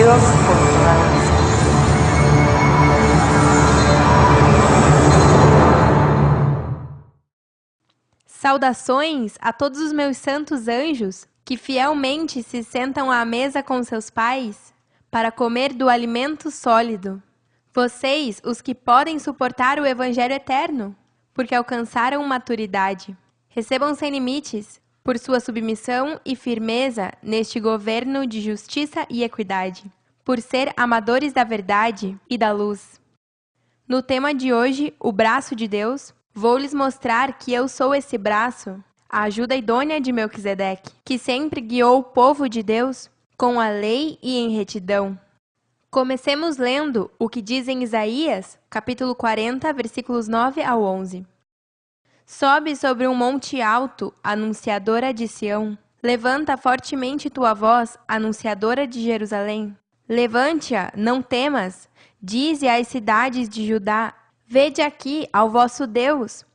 Deus continua. Saudações a todos os meus santos anjos que fielmente se sentam à mesa com seus pais para comer do alimento sólido. Vocês, os que podem suportar o Evangelho eterno, porque alcançaram maturidade. Recebam sem limites por sua submissão e firmeza neste governo de justiça e equidade, por ser amadores da verdade e da luz. No tema de hoje, o braço de Deus, vou lhes mostrar que eu sou esse braço, a ajuda idônea de Melquisedeque, que sempre guiou o povo de Deus com a lei e em retidão. Comecemos lendo o que diz em Isaías, capítulo 40, versículos 9 ao 11. Sobe sobre um monte alto, anunciadora de Sião. Levanta fortemente tua voz, anunciadora de Jerusalém. Levante-a, não temas. Dize às cidades de Judá: vede aqui ao vosso Deus.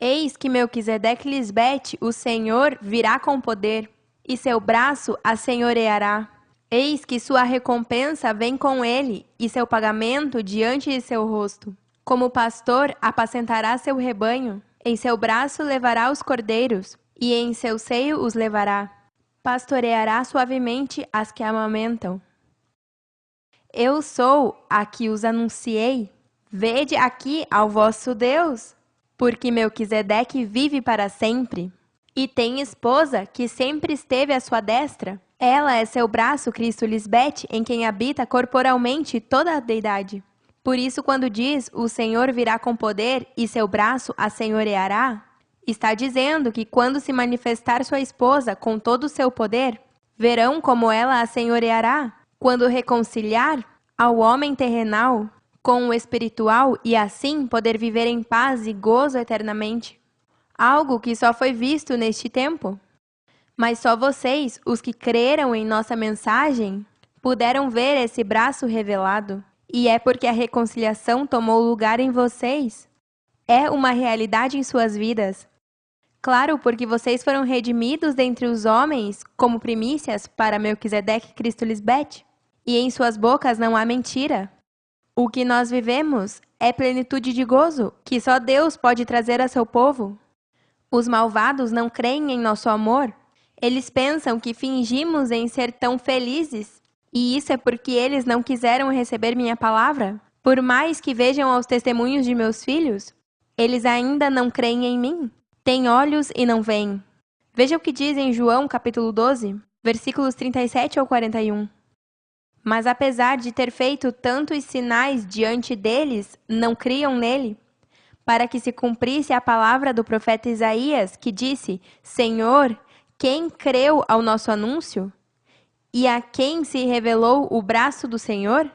Eis que Melquisedeque Lisbete, o Senhor, virá com poder, e seu braço a senhoreará. Eis que sua recompensa vem com ele, e seu pagamento diante de seu rosto. Como pastor apacentará seu rebanho, em seu braço levará os cordeiros, e em seu seio os levará. Pastoreará suavemente as que amamentam. Eu sou a que os anunciei. Vede aqui ao vosso Deus, porque Melquisedeque vive para sempre, e tem esposa que sempre esteve à sua destra. Ela é seu braço, Cristo Lisbete, em quem habita corporalmente toda a deidade. Por isso, quando diz, o Senhor virá com poder e seu braço a senhoreará, está dizendo que quando se manifestar sua esposa com todo o seu poder, verão como ela a senhoreará, quando reconciliar ao homem terrenal com o espiritual e assim poder viver em paz e gozo eternamente. Algo que só foi visto neste tempo. Mas só vocês, os que creram em nossa mensagem, puderam ver esse braço revelado. E é porque a reconciliação tomou lugar em vocês. É uma realidade em suas vidas. Claro, porque vocês foram redimidos dentre os homens como primícias para Melquisedeque Cristo Lisbete. E em suas bocas não há mentira. O que nós vivemos é plenitude de gozo, que só Deus pode trazer a seu povo. Os malvados não creem em nosso amor. Eles pensam que fingimos em ser tão felizes. E isso é porque eles não quiseram receber minha palavra. Por mais que vejam aos testemunhos de meus filhos, eles ainda não creem em mim. Têm olhos e não veem. Veja o que diz em João, capítulo 12, versículos 37 ao 41. Mas apesar de ter feito tantos sinais diante deles, não criam nele, para que se cumprisse a palavra do profeta Isaías, que disse: Senhor, quem creu ao nosso anúncio? E a quem se revelou o braço do Senhor?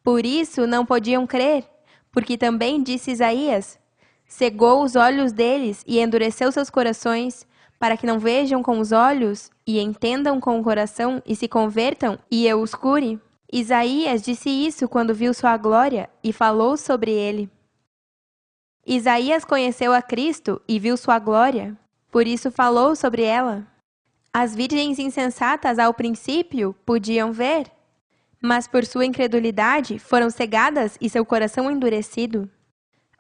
Por isso não podiam crer, porque também disse Isaías: cegou os olhos deles e endureceu seus corações, para que não vejam com os olhos e entendam com o coração e se convertam e eu os cure. Isaías disse isso quando viu sua glória e falou sobre ele. Isaías conheceu a Cristo e viu sua glória, por isso falou sobre ela. As virgens insensatas ao princípio podiam ver, mas por sua incredulidade foram cegadas e seu coração endurecido.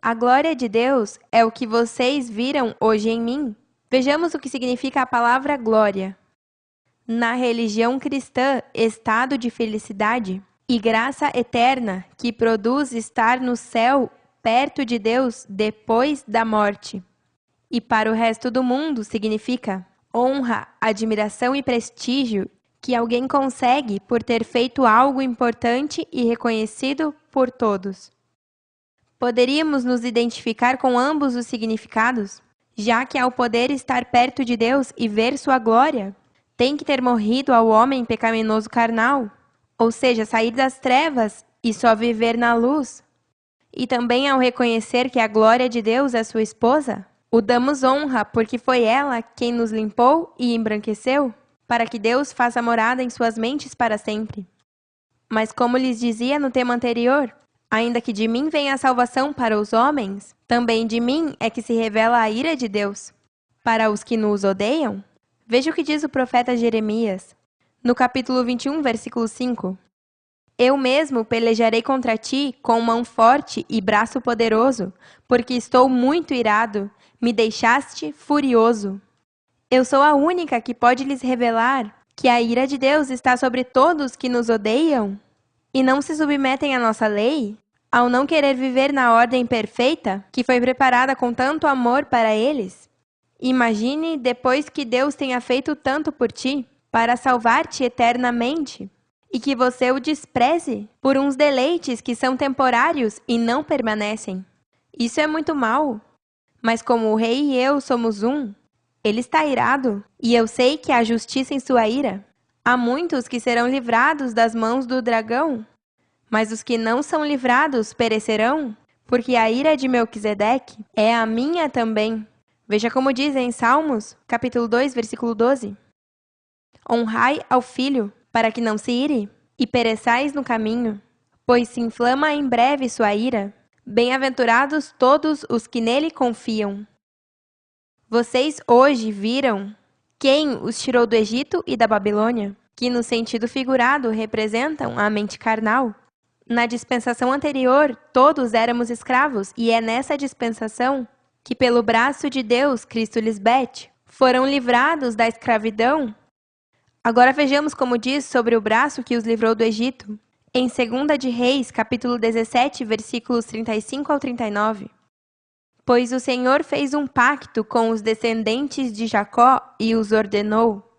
A glória de Deus é o que vocês viram hoje em mim. Vejamos o que significa a palavra glória. Na religião cristã, estado de felicidade e graça eterna que produz estar no céu perto de Deus depois da morte. E para o resto do mundo significa honra, admiração e prestígio que alguém consegue por ter feito algo importante e reconhecido por todos. Poderíamos nos identificar com ambos os significados, já que ao poder estar perto de Deus e ver sua glória, tem que ter morrido ao homem pecaminoso carnal, ou seja, sair das trevas e só viver na luz. E também ao reconhecer que a glória de Deus é sua esposa, o damos honra porque foi ela quem nos limpou e embranqueceu, para que Deus faça morada em suas mentes para sempre. Mas como lhes dizia no tema anterior, ainda que de mim venha a salvação para os homens, também de mim é que se revela a ira de Deus. Para os que nos odeiam, veja o que diz o profeta Jeremias, no capítulo 21, versículo 5. Eu mesmo pelejarei contra ti com mão forte e braço poderoso, porque estou muito irado, me deixaste furioso. Eu sou a única que pode lhes revelar que a ira de Deus está sobre todos que nos odeiam e não se submetem à nossa lei, ao não querer viver na ordem perfeita que foi preparada com tanto amor para eles. Imagine depois que Deus tenha feito tanto por ti, para salvar-te eternamente, e que você o despreze por uns deleites que são temporários e não permanecem. Isso é muito mal. Mas como o rei e eu somos um, ele está irado, e eu sei que há justiça em sua ira. Há muitos que serão livrados das mãos do dragão, mas os que não são livrados perecerão, porque a ira de Melquisedeque é a minha também. Veja como diz em Salmos, capítulo 2, versículo 12. Honrai ao filho, para que não se ire, e pereçais no caminho, pois se inflama em breve sua ira. Bem-aventurados todos os que nele confiam. Vocês hoje viram quem os tirou do Egito e da Babilônia, que no sentido figurado representam a mente carnal. Na dispensação anterior, todos éramos escravos, e é nessa dispensação que, pelo braço de Deus, Cristo lhes bete, foram livrados da escravidão. Agora vejamos como diz sobre o braço que os livrou do Egito. Em 2 de Reis, capítulo 17, versículos 35 ao 39. Pois o Senhor fez um pacto com os descendentes de Jacó e os ordenou: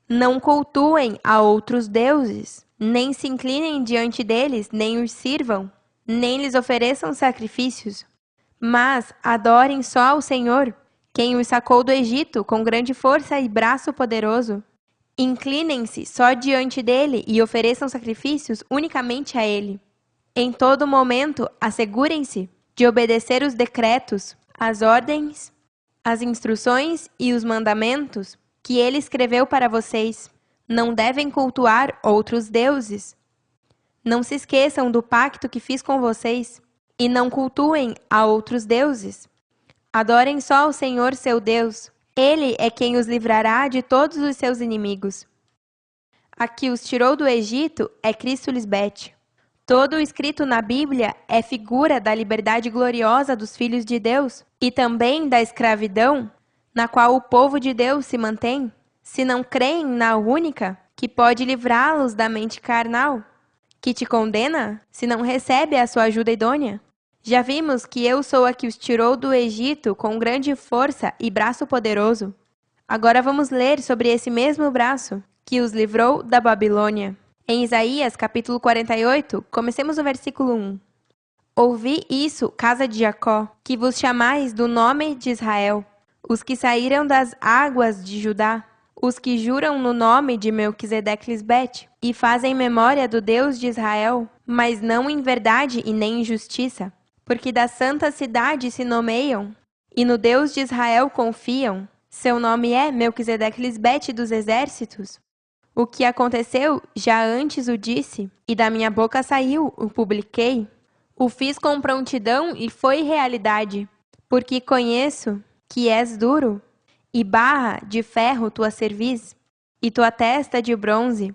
não cultuem a outros deuses, nem se inclinem diante deles, nem os sirvam, nem lhes ofereçam sacrifícios, mas adorem só ao Senhor, quem os sacou do Egito com grande força e braço poderoso. Inclinem-se só diante dele e ofereçam sacrifícios unicamente a ele. Em todo momento, assegurem-se de obedecer os decretos, as ordens, as instruções e os mandamentos que ele escreveu para vocês. Não devem cultuar outros deuses. Não se esqueçam do pacto que fiz com vocês e não cultuem a outros deuses. Adorem só ao Senhor seu Deus. Ele é quem os livrará de todos os seus inimigos. A que os tirou do Egito é Cristo lhes bete. Todo o escrito na Bíblia é figura da liberdade gloriosa dos filhos de Deus e também da escravidão na qual o povo de Deus se mantém, se não creem na única que pode livrá-los da mente carnal, que te condena se não recebe a sua ajuda idônea. Já vimos que eu sou a que os tirou do Egito com grande força e braço poderoso. Agora vamos ler sobre esse mesmo braço que os livrou da Babilônia. Em Isaías, capítulo 48, comecemos no versículo 1. Ouvi isso, casa de Jacó, que vos chamais do nome de Israel, os que saíram das águas de Judá, os que juram no nome de Melquisedeque lhes bete, e fazem memória do Deus de Israel, mas não em verdade e nem em justiça, porque da santa cidade se nomeiam, e no Deus de Israel confiam. Seu nome é Melquisedeque lhes bete dos exércitos. O que aconteceu, já antes o disse, e da minha boca saiu, o publiquei. O fiz com prontidão e foi realidade, porque conheço que és duro, e barra de ferro tua cerviz, e tua testa de bronze.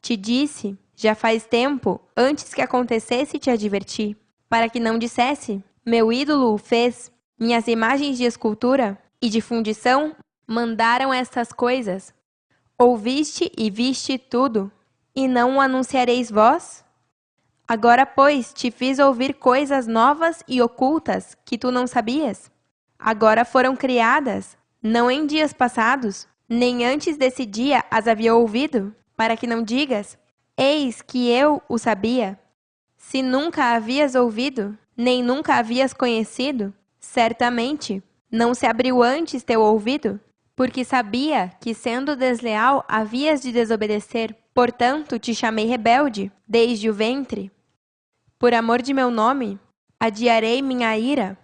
Te disse, já faz tempo, antes que acontecesse te adverti, para que não dissesse, meu ídolo o fez, minhas imagens de escultura e de fundição mandaram estas coisas. Ouviste e viste tudo, e não o anunciareis vós? Agora, pois, te fiz ouvir coisas novas e ocultas que tu não sabias. Agora foram criadas, não em dias passados, nem antes desse dia as havia ouvido, para que não digas, eis que eu o sabia. Se nunca havias ouvido, nem nunca havias conhecido, certamente não se abriu antes teu ouvido, porque sabia que, sendo desleal, havias de desobedecer. Portanto, te chamei rebelde, desde o ventre. Por amor de meu nome, adiarei minha ira,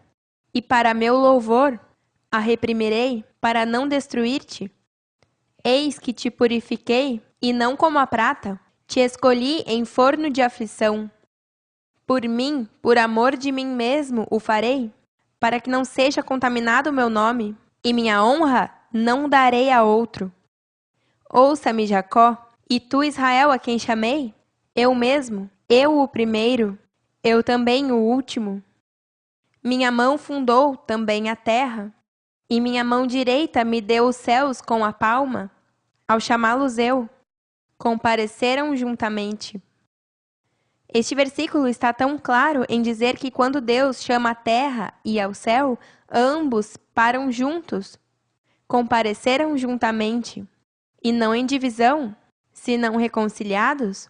e para meu louvor, a reprimirei, para não destruir-te. Eis que te purifiquei, e não como a prata, te escolhi em forno de aflição. Por mim, por amor de mim mesmo, o farei, para que não seja contaminado o meu nome, e minha honra não darei a outro. Ouça-me, Jacó, e tu, Israel, a quem chamei? Eu mesmo, Eu o primeiro, eu também o último. Minha mão fundou também a terra, e minha mão direita me deu os céus com a palma. Ao chamá-los eu, compareceram juntamente. Este versículo está tão claro em dizer que quando Deus chama a terra e ao céu, ambos param juntos, compareceram juntamente, e não em divisão, senão reconciliados.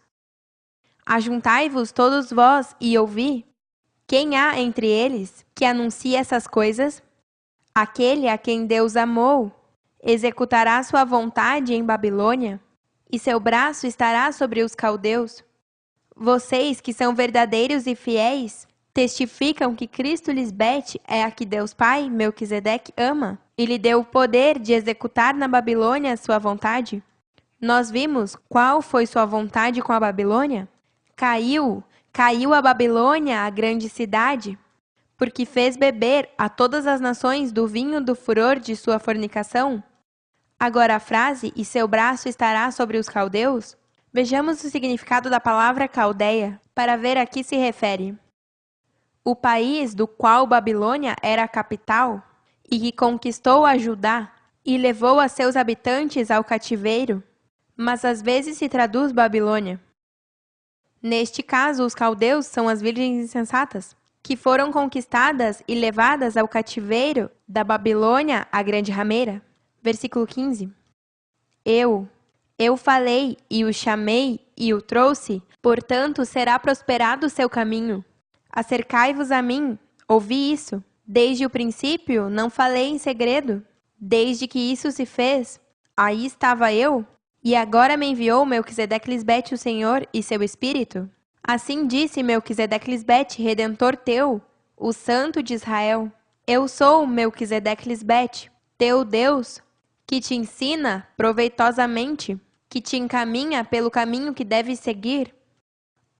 Ajuntai-vos todos vós e ouvi. Quem há entre eles que anuncie essas coisas? Aquele a quem Deus amou executará sua vontade em Babilônia, e seu braço estará sobre os caldeus. Vocês, que são verdadeiros e fiéis, testificam que Cristo Lisbete é a que Deus Pai, Melquisedeque, ama, e lhe deu o poder de executar na Babilônia sua vontade. Nós vimos qual foi sua vontade com a Babilônia. Caiu a Babilônia, a grande cidade, porque fez beber a todas as nações do vinho do furor de sua fornicação. Agora a frase, e seu braço estará sobre os caldeus, vejamos o significado da palavra caldeia, para ver a que se refere. O país do qual Babilônia era a capital, e que conquistou a Judá, e levou a seus habitantes ao cativeiro, mas às vezes se traduz Babilônia. Neste caso, os caldeus são as virgens insensatas, que foram conquistadas e levadas ao cativeiro da Babilônia, a grande rameira. Versículo 15. Eu falei e o chamei e o trouxe, portanto será prosperado o seu caminho. Acercai-vos a mim, ouvi isso. Desde o princípio não falei em segredo. Desde que isso se fez, aí estava eu. E agora me enviou Melquisedeque Lisbete, o Senhor, e seu Espírito. Assim disse Melquisedeque Lisbete, Redentor teu, o Santo de Israel. Eu sou Melquisedeque Lisbete, teu Deus, que te ensina proveitosamente, que te encaminha pelo caminho que deves seguir.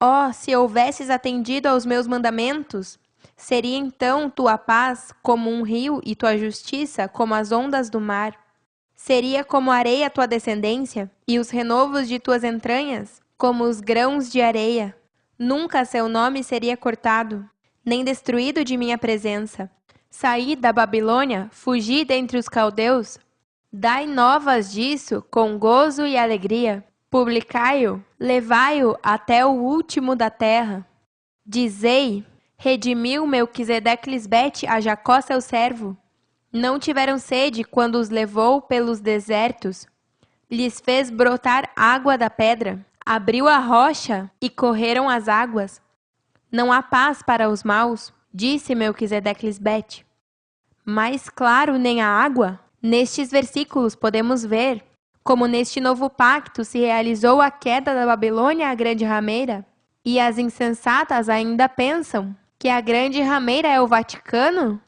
Oh, se houvesses atendido aos meus mandamentos, seria então tua paz como um rio e tua justiça como as ondas do mar. Seria como areia a tua descendência, e os renovos de tuas entranhas, como os grãos de areia. Nunca seu nome seria cortado, nem destruído de minha presença. Saí da Babilônia, fugi dentre os caldeus. Dai novas disso com gozo e alegria. Publicai-o, levai-o até o último da terra. Dizei, redimiu Melquisedeque Lisbete a Jacó seu servo. Não tiveram sede quando os levou pelos desertos. Lhes fez brotar água da pedra. Abriu a rocha e correram as águas. Não há paz para os maus, disse Melquisedeque Lisbete. Mais claro nem a água. Nestes versículos podemos ver como neste novo pacto se realizou a queda da Babilônia, a grande rameira. E as insensatas ainda pensam que a grande rameira é o Vaticano?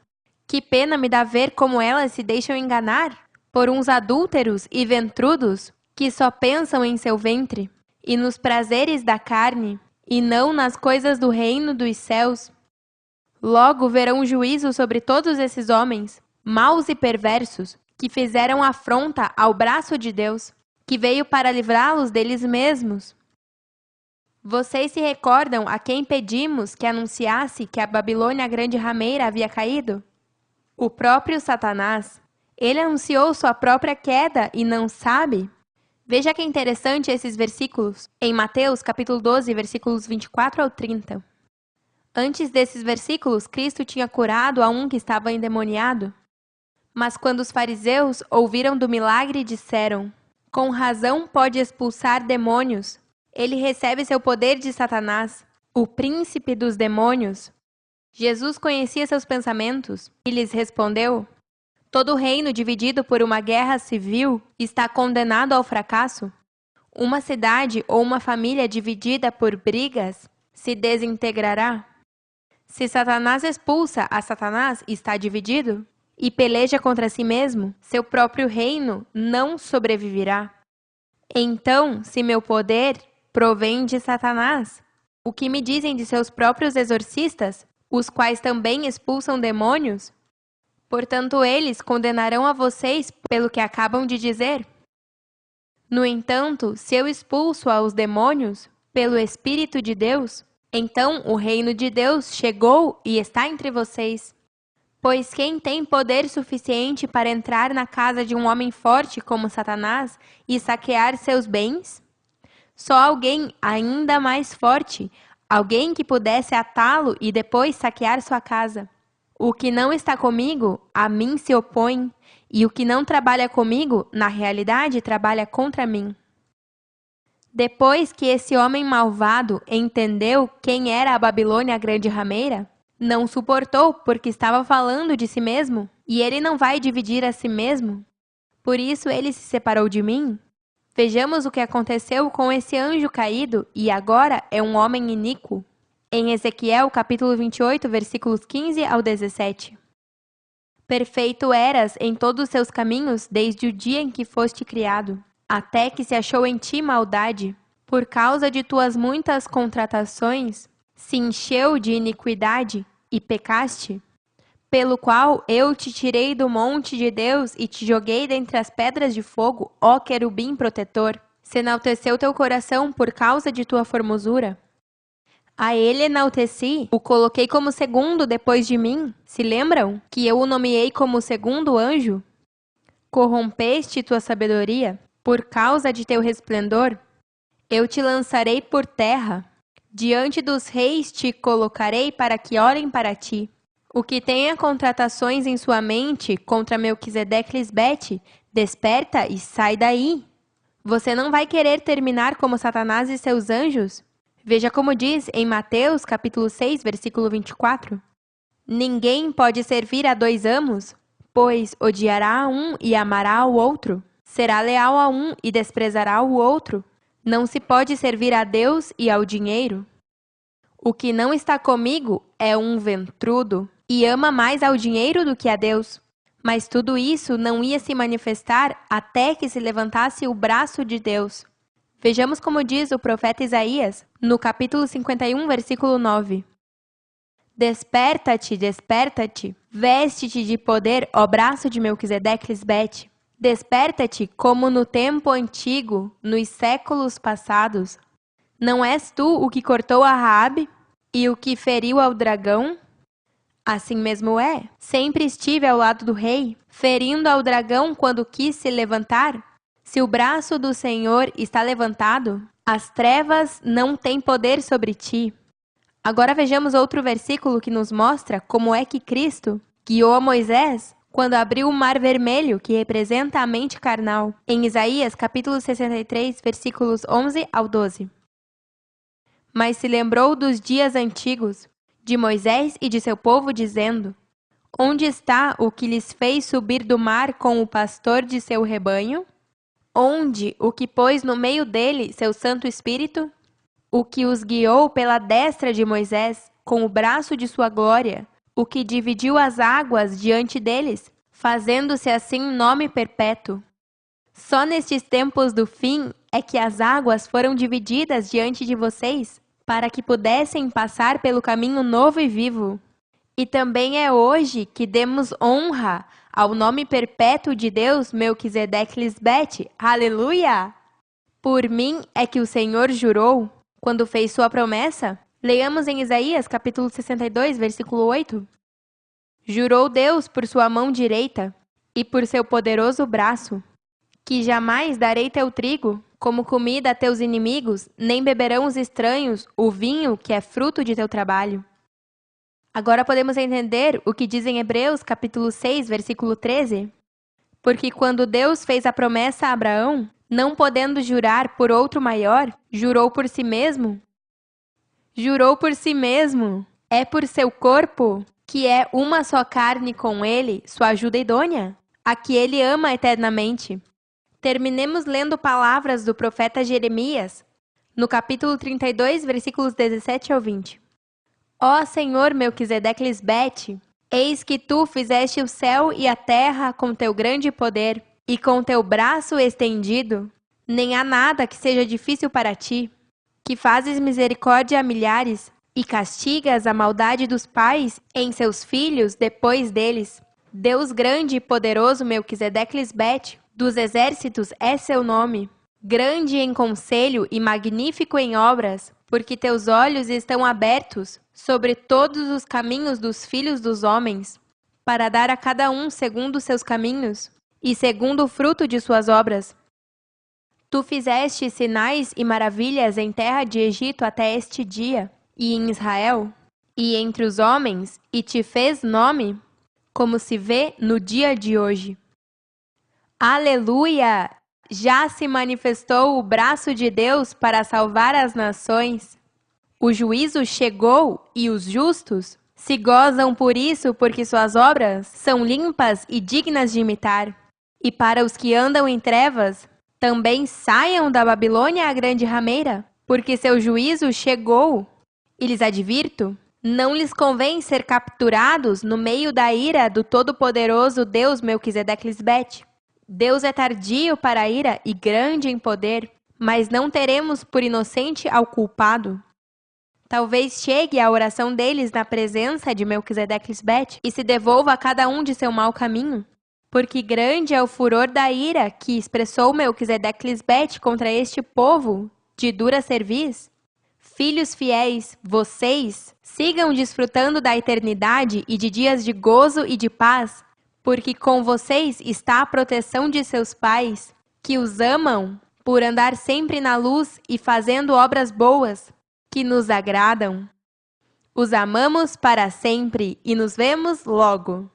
Que pena me dá ver como elas se deixam enganar por uns adúlteros e ventrudos que só pensam em seu ventre e nos prazeres da carne e não nas coisas do reino dos céus. Logo verão juízo sobre todos esses homens, maus e perversos, que fizeram afronta ao braço de Deus, que veio para livrá-los deles mesmos. Vocês se recordam a quem pedimos que anunciasse que a Babilônia, a grande rameira, havia caído? O próprio Satanás. Ele anunciou sua própria queda e não sabe? Veja que interessante esses versículos, em Mateus capítulo 12, versículos 24 ao 30. Antes desses versículos, Cristo tinha curado a um que estava endemoniado. Mas quando os fariseus ouviram do milagre, disseram, com razão pode expulsar demônios. Ele recebe seu poder de Satanás, o príncipe dos demônios. Jesus conhecia seus pensamentos e lhes respondeu, todo reino dividido por uma guerra civil está condenado ao fracasso. Uma cidade ou uma família dividida por brigas se desintegrará. Se Satanás expulsa a Satanás, está dividido, e peleja contra si mesmo, seu próprio reino não sobreviverá. Então, se meu poder provém de Satanás, o que me dizem de seus próprios exorcistas, os quais também expulsam demônios? Portanto, eles condenarão a vocês pelo que acabam de dizer. No entanto, se eu expulso aos demônios, pelo Espírito de Deus? Então o reino de Deus chegou e está entre vocês. Pois quem tem poder suficiente para entrar na casa de um homem forte como Satanás e saquear seus bens? Só alguém ainda mais forte, alguém que pudesse atá-lo e depois saquear sua casa. O que não está comigo, a mim se opõe, e o que não trabalha comigo, na realidade, trabalha contra mim. Depois que esse homem malvado entendeu quem era a Babilônia a grande rameira, não suportou porque estava falando de si mesmo, e ele não vai dividir a si mesmo. Por isso ele se separou de mim. Vejamos o que aconteceu com esse anjo caído e agora é um homem iníquo. Em Ezequiel, capítulo 28, versículos 15 ao 17. Perfeito eras em todos os seus caminhos desde o dia em que foste criado, até que se achou em ti maldade. Por causa de tuas muitas contratações, se encheu de iniquidade e pecaste, pelo qual eu te tirei do monte de Deus e te joguei dentre as pedras de fogo, ó querubim protetor. Se enalteceu teu coração por causa de tua formosura. A ele enalteci, o coloquei como segundo depois de mim. Se lembram que eu o nomeei como segundo anjo? Corrompeste tua sabedoria por causa de teu resplendor? Eu te lançarei por terra. Diante dos reis te colocarei para que olhem para ti. O que tenha contratações em sua mente contra Melquisedeque Lisbete, desperta e sai daí. Você não vai querer terminar como Satanás e seus anjos? Veja como diz em Mateus, capítulo 6, versículo 24. Ninguém pode servir a dois amos, pois odiará a um e amará o outro. Será leal a um e desprezará o outro. Não se pode servir a Deus e ao dinheiro. O que não está comigo é um ventrudo e ama mais ao dinheiro do que a Deus. Mas tudo isso não ia se manifestar até que se levantasse o braço de Deus. Vejamos como diz o profeta Isaías, no capítulo 51, versículo 9. Desperta-te, desperta-te, veste-te de poder, ó braço de Melquisedeque Lisbete. Desperta-te como no tempo antigo, nos séculos passados. Não és tu o que cortou a Raabe e o que feriu ao dragão? Assim mesmo é. Sempre estive ao lado do rei, ferindo ao dragão quando quis se levantar. Se o braço do Senhor está levantado, as trevas não têm poder sobre ti. Agora vejamos outro versículo que nos mostra como é que Cristo guiou a Moisés quando abriu o Mar Vermelho, que representa a mente carnal, em Isaías, capítulo 63, versículos 11 ao 12. Mas se lembrou dos dias antigos, de Moisés e de seu povo, dizendo: Onde está o que lhes fez subir do mar com o pastor de seu rebanho? Onde o que pôs no meio dele seu Santo Espírito? O que os guiou pela destra de Moisés, com o braço de sua glória, o que dividiu as águas diante deles, fazendo-se assim nome perpétuo. Só nestes tempos do fim é que as águas foram divididas diante de vocês, para que pudessem passar pelo caminho novo e vivo. E também é hoje que demos honra ao nome perpétuo de Deus, Melquisedeque Lisbete. Aleluia! Por mim é que o Senhor jurou, quando fez sua promessa. Leiamos em Isaías, capítulo 62, versículo 8. Jurou Deus por sua mão direita e por seu poderoso braço, que jamais darei teu trigo como comida a teus inimigos, nem beberão os estranhos o vinho que é fruto de teu trabalho. Agora podemos entender o que diz em Hebreus, capítulo 6, versículo 13. Porque quando Deus fez a promessa a Abraão, não podendo jurar por outro maior, jurou por si mesmo. Jurou por si mesmo. É por seu corpo, que é uma só carne com ele, sua ajuda idônea, a que ele ama eternamente. Terminemos lendo palavras do profeta Jeremias, no capítulo 32, versículos 17 ao 20. Ó Senhor Melquisedeque Lisbete, eis que tu fizeste o céu e a terra com teu grande poder, e com teu braço estendido, nem há nada que seja difícil para ti, que fazes misericórdia a milhares, e castigas a maldade dos pais em seus filhos depois deles. Deus grande e poderoso Melquisedeque Lisbete, dos exércitos é seu nome. grande em conselho e magnífico em obras, porque teus olhos estão abertos sobre todos os caminhos dos filhos dos homens, para dar a cada um segundo seus caminhos e segundo o fruto de suas obras. Tu fizeste sinais e maravilhas em terra de Egito até este dia, e em Israel, e entre os homens, e te fez nome, como se vê no dia de hoje. Aleluia! Já se manifestou o braço de Deus para salvar as nações. O juízo chegou e os justos se gozam por isso, porque suas obras são limpas e dignas de imitar. E para os que andam em trevas, também saiam da Babilônia a grande rameira, porque seu juízo chegou. E lhes advirto, não lhes convém ser capturados no meio da ira do todo-poderoso Deus Melquisedeque-Lisbete. Deus é tardio para a ira e grande em poder, mas não teremos por inocente ao culpado. Talvez chegue a oração deles na presença de Melquisedeque-Lisbete e se devolva a cada um de seu mau caminho. Porque grande é o furor da ira que expressou Melquisedeque-Lisbete contra este povo de dura cerviz. Filhos fiéis, vocês, sigam desfrutando da eternidade e de dias de gozo e de paz, porque com vocês está a proteção de seus pais, que os amam por andar sempre na luz e fazendo obras boas, que nos agradam. Os amamos para sempre e nos vemos logo.